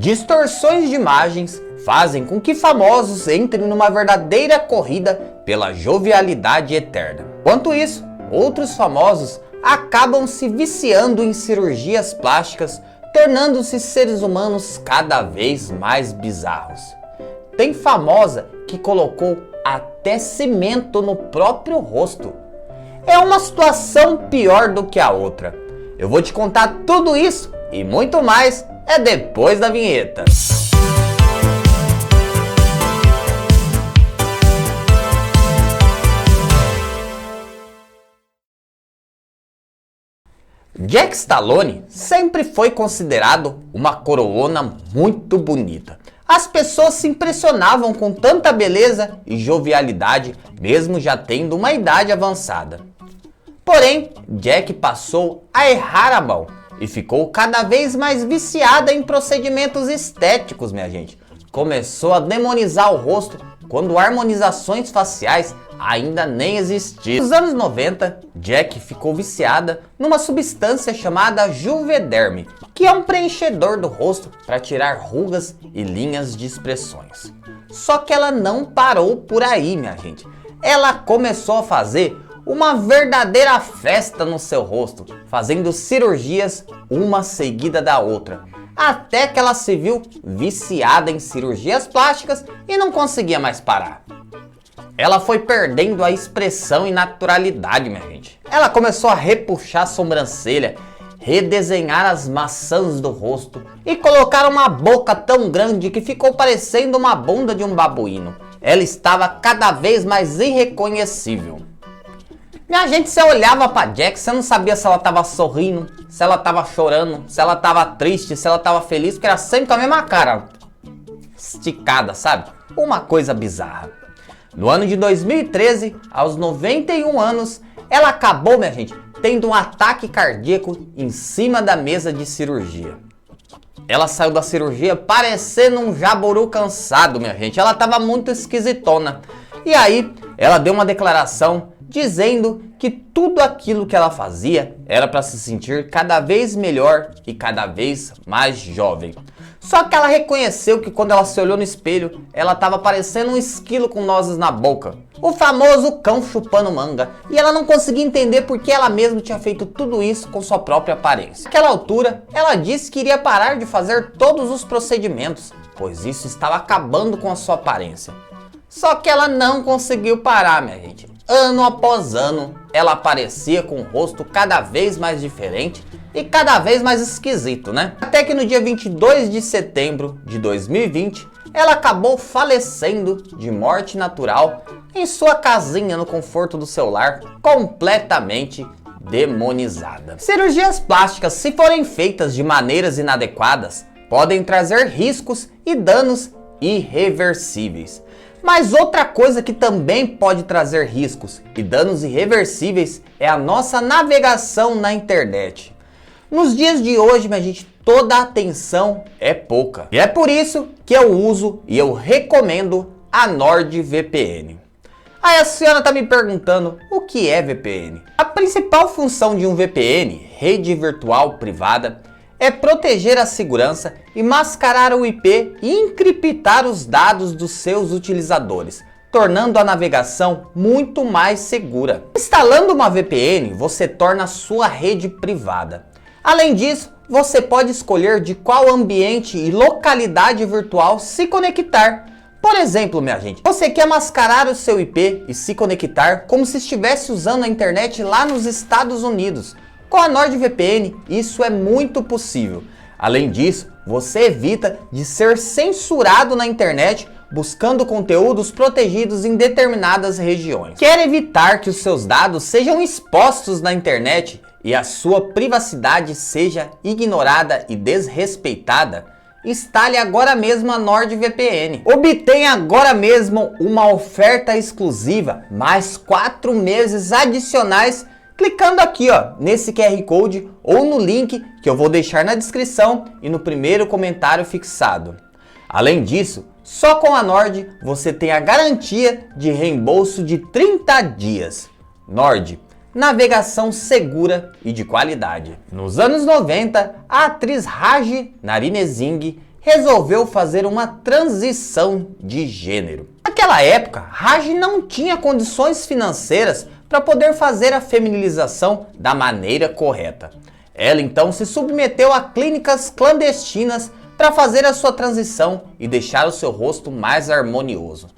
Distorções de imagens fazem com que famosos entrem numa verdadeira corrida pela jovialidade eterna. Enquanto isso, outros famosos acabam se viciando em cirurgias plásticas, tornando-se seres humanos cada vez mais bizarros. Tem famosa que colocou até cimento no próprio rosto. É uma situação pior do que a outra. Eu vou te contar tudo isso e muito mais depois da vinheta. Jack Stallone sempre foi considerado uma coroona muito bonita. As pessoas se impressionavam com tanta beleza e jovialidade, mesmo já tendo uma idade avançada. Porém, Jack passou a errar a mão e ficou cada vez mais viciada em procedimentos estéticos, minha gente. Começou a demonizar o rosto quando harmonizações faciais ainda nem existiam. Nos anos 90, Jack ficou viciada numa substância chamada Juvederm, que é um preenchedor do rosto para tirar rugas e linhas de expressões. Só que ela não parou por aí, minha gente. Ela começou a fazer uma verdadeira festa no seu rosto, fazendo cirurgias uma seguida da outra, até que ela se viu viciada em cirurgias plásticas e não conseguia mais parar. Ela foi perdendo a expressão e naturalidade, minha gente. Ela começou a repuxar a sobrancelha, redesenhar as maçãs do rosto e colocar uma boca tão grande que ficou parecendo uma bunda de um babuíno. Ela estava cada vez mais irreconhecível. Minha gente, você olhava pra Jack, você não sabia se ela tava sorrindo, se ela tava chorando, se ela tava triste, se ela tava feliz, porque era sempre com a mesma cara esticada, sabe? Uma coisa bizarra. No ano de 2013, aos 91 anos, ela acabou, minha gente, tendo um ataque cardíaco em cima da mesa de cirurgia. Ela saiu da cirurgia parecendo um jaburu cansado, minha gente. Ela tava muito esquisitona. E aí, ela deu uma declaração dizendo que tudo aquilo que ela fazia era para se sentir cada vez melhor e cada vez mais jovem. Só que ela reconheceu que quando ela se olhou no espelho, ela estava parecendo um esquilo com nozes na boca. O famoso cão chupando manga. E ela não conseguia entender por que ela mesma tinha feito tudo isso com sua própria aparência. Naquela altura, ela disse que iria parar de fazer todos os procedimentos, pois isso estava acabando com a sua aparência. Só que ela não conseguiu parar, minha gente. Ano após ano, ela aparecia com o rosto cada vez mais diferente e cada vez mais esquisito, né? Até que no dia 22 de setembro de 2020, ela acabou falecendo de morte natural em sua casinha no conforto do seu lar, completamente demonizada. Cirurgias plásticas, se forem feitas de maneiras inadequadas, podem trazer riscos e danos irreversíveis. Mas outra coisa que também pode trazer riscos e danos irreversíveis é a nossa navegação na internet. Nos dias de hoje, minha gente, toda a atenção é pouca. E é por isso que eu uso e eu recomendo a NordVPN. Aí a senhora está me perguntando, o que é VPN? A principal função de um VPN, rede virtual privada, é proteger a segurança e mascarar o IP e encriptar os dados dos seus utilizadores, tornando a navegação muito mais segura. Instalando uma VPN, você torna a sua rede privada. Além disso, você pode escolher de qual ambiente e localidade virtual se conectar. Por exemplo, minha gente, você quer mascarar o seu IP e se conectar como se estivesse usando a internet lá nos Estados Unidos. Com a NordVPN, isso é muito possível. Além disso, você evita de ser censurado na internet buscando conteúdos protegidos em determinadas regiões. Quer evitar que os seus dados sejam expostos na internet e a sua privacidade seja ignorada e desrespeitada? Instale agora mesmo a NordVPN. Obtenha agora mesmo uma oferta exclusiva, mais 4 meses adicionais, clicando aqui, ó, nesse QR Code ou no link que eu vou deixar na descrição e no primeiro comentário fixado. Além disso, só com a Nord você tem a garantia de reembolso de 30 dias. Nord, navegação segura e de qualidade. Nos anos 90, a atriz Raj Narinesinghe resolveu fazer uma transição de gênero. Naquela época, Raj não tinha condições financeiras para poder fazer a feminilização da maneira correta. Ela então se submeteu a clínicas clandestinas para fazer a sua transição e deixar o seu rosto mais harmonioso.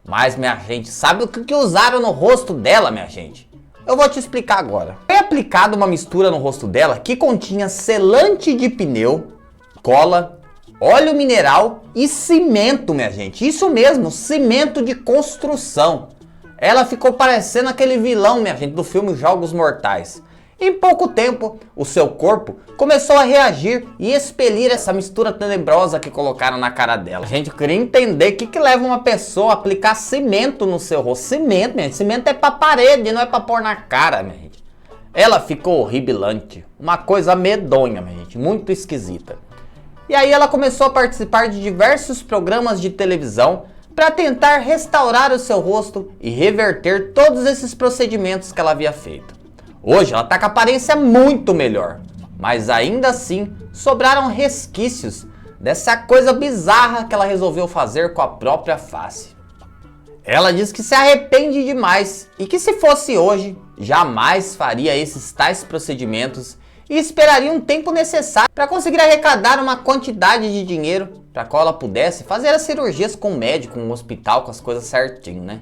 Mas, minha gente, sabe o que usaram no rosto dela, minha gente? Eu vou te explicar agora. Foi aplicada uma mistura no rosto dela que continha selante de pneu, cola, óleo mineral e cimento, minha gente. Isso mesmo, cimento de construção. Ela ficou parecendo aquele vilão, minha gente, do filme Jogos Mortais. Em pouco tempo, o seu corpo começou a reagir e expelir essa mistura tenebrosa que colocaram na cara dela. Gente, eu queria entender o que leva uma pessoa a aplicar cimento no seu rosto. Cimento, minha gente, cimento é pra parede, não é pra pôr na cara, minha gente. Ela ficou horripilante, uma coisa medonha, minha gente, muito esquisita. E aí ela começou a participar de diversos programas de televisão para tentar restaurar o seu rosto e reverter todos esses procedimentos que ela havia feito. Hoje ela tá com a aparência muito melhor, mas ainda assim sobraram resquícios dessa coisa bizarra que ela resolveu fazer com a própria face. Ela diz que se arrepende demais e que se fosse hoje, jamais faria esses tais procedimentos e esperaria um tempo necessário para conseguir arrecadar uma quantidade de dinheiro para qual ela pudesse fazer as cirurgias com o médico, com o hospital, com as coisas certinho, né?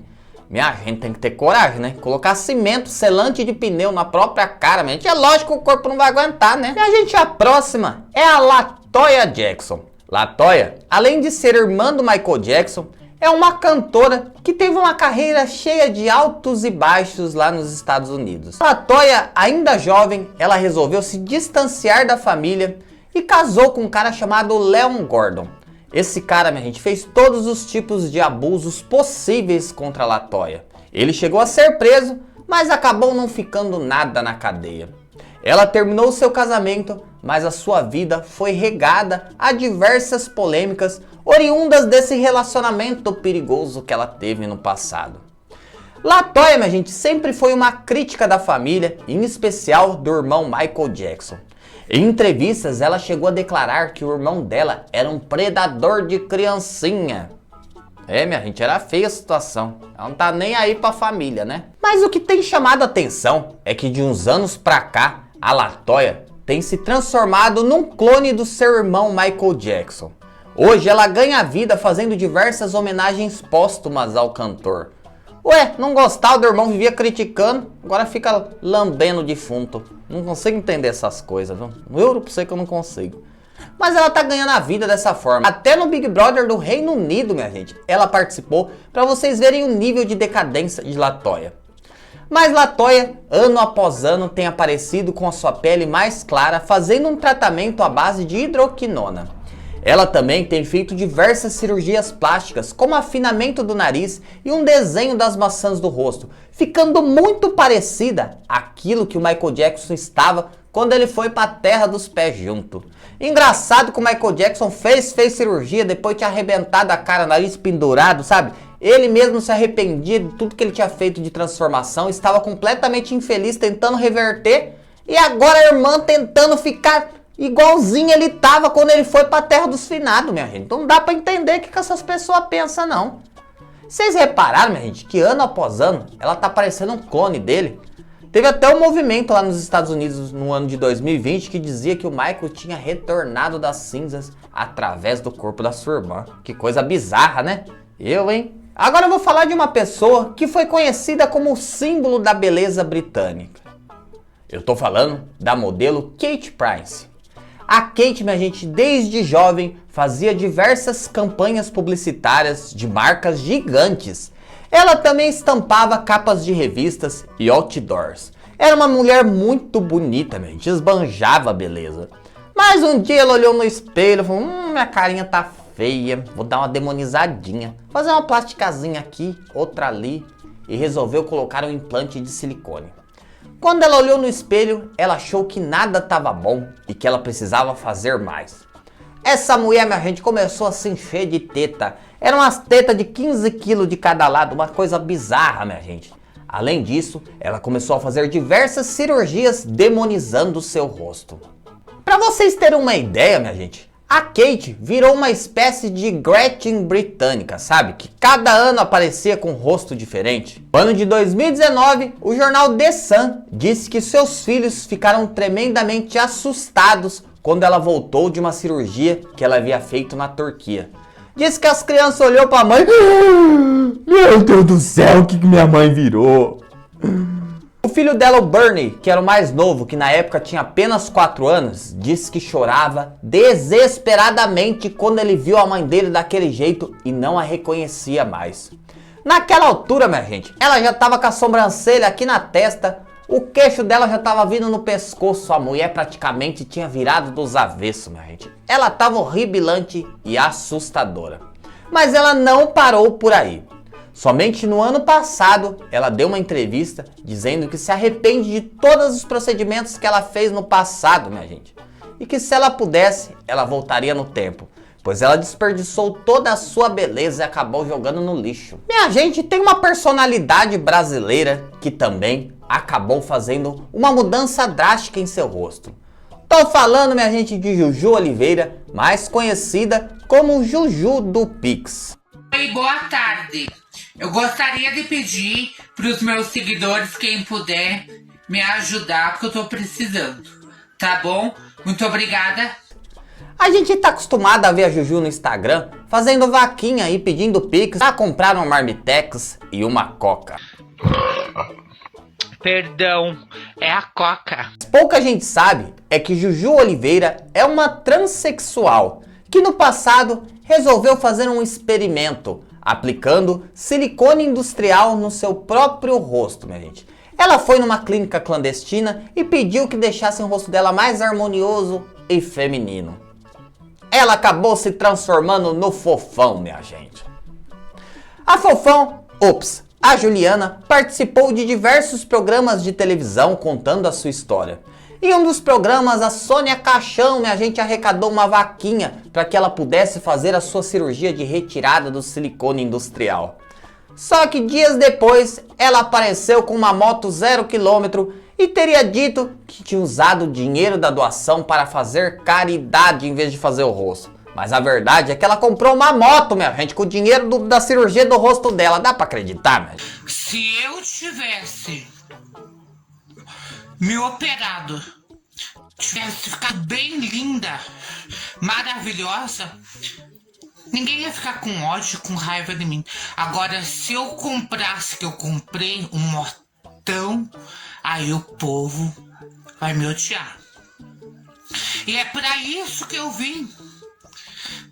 Minha gente, tem que ter coragem, né? Colocar cimento, selante de pneu na própria cara, minha gente. É lógico que o corpo não vai aguentar, né? E a gente, a próxima é a LaToya Jackson. LaToya, além de ser irmã do Michael Jackson, é uma cantora que teve uma carreira cheia de altos e baixos lá nos Estados Unidos. LaToya, ainda jovem, ela resolveu se distanciar da família e casou com um cara chamado Leon Gordon. Esse cara, minha gente, fez todos os tipos de abusos possíveis contra a LaToya. Ele chegou a ser preso, mas acabou não ficando nada na cadeia. Ela terminou seu casamento, mas a sua vida foi regada a diversas polêmicas oriundas desse relacionamento perigoso que ela teve no passado. LaToya, minha gente, sempre foi uma crítica da família, em especial do irmão Michael Jackson. Em entrevistas, ela chegou a declarar que o irmão dela era um predador de criancinha. É, minha gente, era feia a situação. Ela não tá nem aí pra família, né? Mas o que tem chamado a atenção é que de uns anos pra cá, a LaToya tem se transformado num clone do seu irmão Michael Jackson. Hoje ela ganha vida fazendo diversas homenagens póstumas ao cantor. Ué, não gostava do irmão, vivia criticando, agora fica lambendo o defunto. Não consigo entender essas coisas, viu? Eu juro pra você que eu não consigo. Mas ela tá ganhando a vida dessa forma. Até no Big Brother do Reino Unido, minha gente, ela participou pra vocês verem o nível de decadência de LaToya. Mas LaToya, ano após ano, tem aparecido com a sua pele mais clara, fazendo um tratamento à base de hidroquinona. Ela também tem feito diversas cirurgias plásticas, como afinamento do nariz e um desenho das maçãs do rosto, ficando muito parecida àquilo que o Michael Jackson estava quando ele foi para a terra dos pés junto. Engraçado que o Michael Jackson fez cirurgia depois de ter arrebentado a cara, nariz pendurado, sabe? Ele mesmo se arrependia de tudo que ele tinha feito de transformação, estava completamente infeliz tentando reverter e agora a irmã tentando ficar igualzinho ele tava quando ele foi pra terra dos finados, minha gente. Então não dá pra entender o que essas pessoas pensam, não. Vocês repararam, minha gente, que ano após ano ela tá parecendo um clone dele? Teve até um movimento lá nos Estados Unidos no ano de 2020 que dizia que o Michael tinha retornado das cinzas através do corpo da sua irmã. Que coisa bizarra, né? Hein? Agora eu vou falar de uma pessoa que foi conhecida como o símbolo da beleza britânica. Eu tô falando da modelo Kate Price. A Kate, minha gente, desde jovem fazia diversas campanhas publicitárias de marcas gigantes. Ela também estampava capas de revistas e outdoors. Era uma mulher muito bonita, minha gente, esbanjava a beleza. Mas um dia ela olhou no espelho e falou, minha carinha tá feia, vou dar uma demonizadinha. Fazer uma plasticazinha aqui, outra ali, e resolveu colocar um implante de silicone. Quando ela olhou no espelho, ela achou que nada estava bom e que ela precisava fazer mais. Essa mulher, minha gente, começou a se encher de teta. Eram umas tetas de 15 quilos de cada lado, uma coisa bizarra, minha gente. Além disso, ela começou a fazer diversas cirurgias demonizando o seu rosto. Para vocês terem uma ideia, minha gente, A Kate virou uma espécie de Gretchen britânica, sabe? Que cada ano aparecia com um rosto diferente. No ano de 2019, o jornal The Sun disse que seus filhos ficaram tremendamente assustados quando ela voltou de uma cirurgia que ela havia feito na Turquia. Diz que as crianças olhou para a mãe. Meu Deus do céu, o que minha mãe virou? O filho dela, o Bernie, que era o mais novo, que na época tinha apenas 4 anos, disse que chorava desesperadamente quando ele viu a mãe dele daquele jeito e não a reconhecia mais. Naquela altura, minha gente, ela já estava com a sobrancelha aqui na testa, o queixo dela já estava vindo no pescoço, a mulher praticamente tinha virado dos avessos, minha gente. Ela estava horripilante e assustadora. Mas ela não parou por aí. Somente no ano passado, ela deu uma entrevista dizendo que se arrepende de todos os procedimentos que ela fez no passado, minha gente. E que se ela pudesse, ela voltaria no tempo, pois ela desperdiçou toda a sua beleza e acabou jogando no lixo. Minha gente, tem uma personalidade brasileira que também acabou fazendo uma mudança drástica em seu rosto. Tô falando, minha gente, de Juju Oliveira, mais conhecida como Juju do Pix. Oi, boa tarde. Eu gostaria de pedir para os meus seguidores, quem puder, me ajudar, porque eu tô precisando. Tá bom? Muito obrigada. A gente tá acostumado a ver a Juju no Instagram fazendo vaquinha e pedindo Pix pra comprar uma Marmitex e uma Coca. Perdão, é a Coca. Pouca gente sabe é que Juju Oliveira é uma transexual que no passado resolveu fazer um experimento aplicando silicone industrial no seu próprio rosto, minha gente. Ela foi numa clínica clandestina e pediu que deixassem o rosto dela mais harmonioso e feminino. Ela acabou se transformando no Fofão, minha gente. A Fofão, a Juliana, participou de diversos programas de televisão contando a sua história. Em um dos programas, a Sônia Caixão, minha gente, arrecadou uma vaquinha para que ela pudesse fazer a sua cirurgia de retirada do silicone industrial. Só que dias depois, ela apareceu com uma moto 0 km e teria dito que tinha usado o dinheiro da doação para fazer caridade em vez de fazer o rosto. Mas a verdade é que ela comprou uma moto, minha gente, com o dinheiro da cirurgia do rosto dela. Dá para acreditar, minha gente? Se eu tivesse me operado, tivesse ficado bem linda, maravilhosa, ninguém ia ficar com ódio, com raiva de mim. Agora, se eu comprasse, que eu comprei um motão, aí o povo vai me odiar. E é pra isso que eu vim.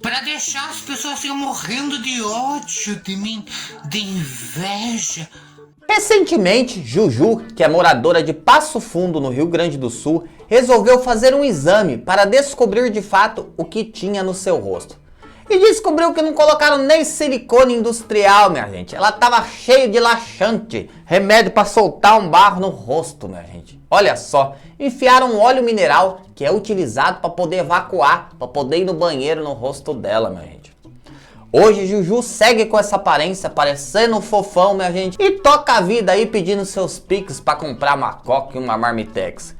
Pra deixar as pessoas assim, morrendo de ódio de mim, de inveja. Recentemente, Juju, que é moradora de Passo Fundo, no Rio Grande do Sul, resolveu fazer um exame para descobrir de fato o que tinha no seu rosto. E descobriu que não colocaram nem silicone industrial, minha gente. Ela estava cheia de laxante, remédio para soltar um barro no rosto, minha gente. Olha só, enfiaram um óleo mineral que é utilizado para poder evacuar, para poder ir no banheiro no rosto dela, minha gente. Hoje Juju segue com essa aparência, parecendo um fofão, minha gente, e toca a vida aí pedindo seus Pix para comprar uma Coca e uma Marmitex.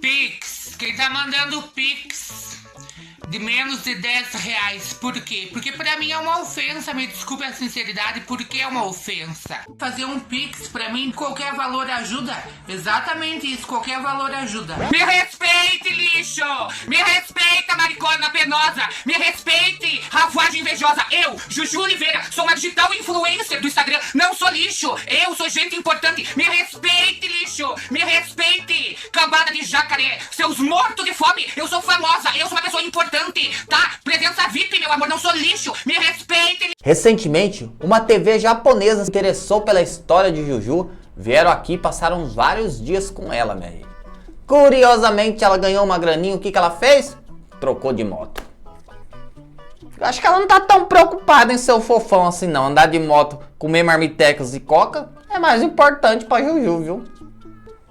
Pix, quem tá mandando Pix de menos de 10 reais, por quê? Porque pra mim é uma ofensa, me desculpe a sinceridade, porque é uma ofensa. Fazer um Pix pra mim, qualquer valor ajuda, exatamente isso, qualquer valor ajuda. Me respeite, lixo! Me respeita, maricona penosa! Me respeite, rafuagem invejosa! Eu, Juju Oliveira, sou uma digital influencer do Instagram, não sou lixo! Eu sou gente importante! Me respeite, lixo! Me respeite, cambada de jacaré! Seus mortos de fome! Eu sou famosa! Eu sou uma pessoa importante! Tá? Presença VIP, meu amor, não sou lixo. Me respeite. Recentemente, uma TV japonesa se interessou pela história de Juju. Vieram aqui e passaram vários dias com ela, minha gente. Curiosamente, ela ganhou uma graninha. O que ela fez? Trocou de moto. Eu acho que ela não tá tão preocupada em ser o fofão assim, não. Andar de moto, comer marmitecas e coca é mais importante pra Juju, viu?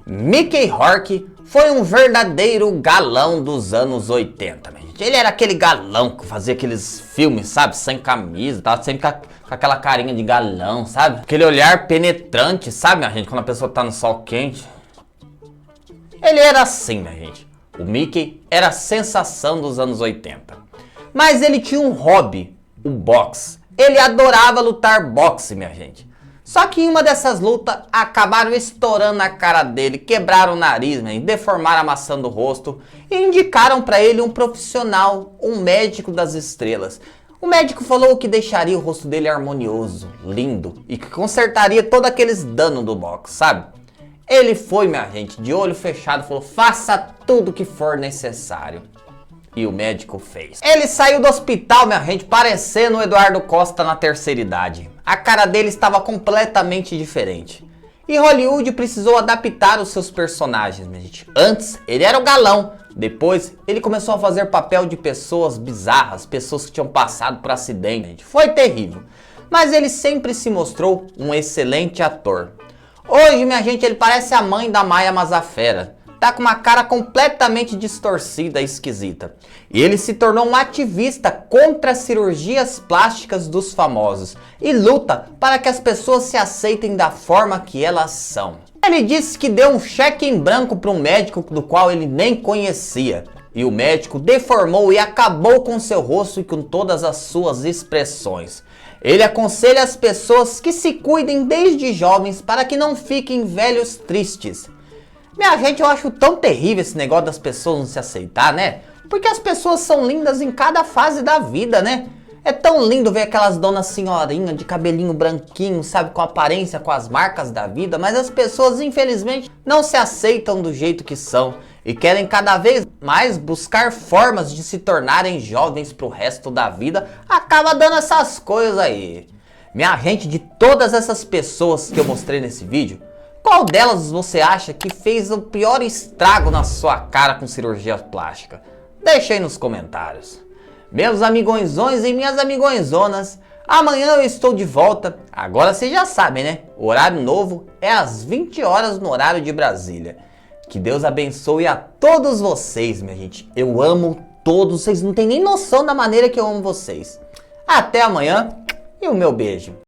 Mickey Rourke foi um verdadeiro galão dos anos 80, minha gente. Ele era aquele galão que fazia aqueles filmes, sabe? Sem camisa, tava sempre com aquela carinha de galão, sabe? Aquele olhar penetrante, sabe, minha gente? Quando a pessoa tá no sol quente. Ele era assim, minha gente. O Mickey era a sensação dos anos 80. Mas ele tinha um hobby, o boxe. Ele adorava lutar boxe, minha gente. Só que em uma dessas lutas, acabaram estourando na cara dele, quebraram o nariz, deformaram a maçã do rosto e indicaram para ele um profissional, um médico das estrelas. O médico falou que deixaria o rosto dele harmonioso, lindo e que consertaria todos aqueles danos do boxe, sabe? Ele foi, minha gente, de olho fechado, falou: faça tudo que for necessário. E o médico fez. Ele saiu do hospital, minha gente, parecendo o Eduardo Costa na terceira idade. A cara dele estava completamente diferente. E Hollywood precisou adaptar os seus personagens, minha gente. Antes, ele era o galão. Depois, ele começou a fazer papel de pessoas bizarras, pessoas que tinham passado por acidente. Gente. Foi terrível. Mas ele sempre se mostrou um excelente ator. Hoje, minha gente, ele parece a mãe da Maia Mazafera. Tá com uma cara completamente distorcida e esquisita. E ele se tornou um ativista contra as cirurgias plásticas dos famosos e luta para que as pessoas se aceitem da forma que elas são. Ele disse que deu um cheque em branco para um médico do qual ele nem conhecia. E o médico deformou e acabou com seu rosto e com todas as suas expressões. Ele aconselha as pessoas que se cuidem desde jovens para que não fiquem velhos tristes. Minha gente, eu acho tão terrível esse negócio das pessoas não se aceitar, né? Porque as pessoas são lindas em cada fase da vida, né? É tão lindo ver aquelas donas senhorinhas de cabelinho branquinho, sabe? Com aparência, com as marcas da vida. Mas as pessoas, infelizmente, não se aceitam do jeito que são. E querem cada vez mais buscar formas de se tornarem jovens pro resto da vida. Acaba dando essas coisas aí. Minha gente, de todas essas pessoas que eu mostrei nesse vídeo, qual delas você acha que fez o pior estrago na sua cara com cirurgia plástica? Deixa aí nos comentários. Meus amigõezões e minhas amigõezonas, amanhã eu estou de volta. Agora vocês já sabem, né? O horário novo é às 20 horas no horário de Brasília. Que Deus abençoe a todos vocês, minha gente. Eu amo todos, vocês não têm nem noção da maneira que eu amo vocês. Até amanhã e o meu beijo.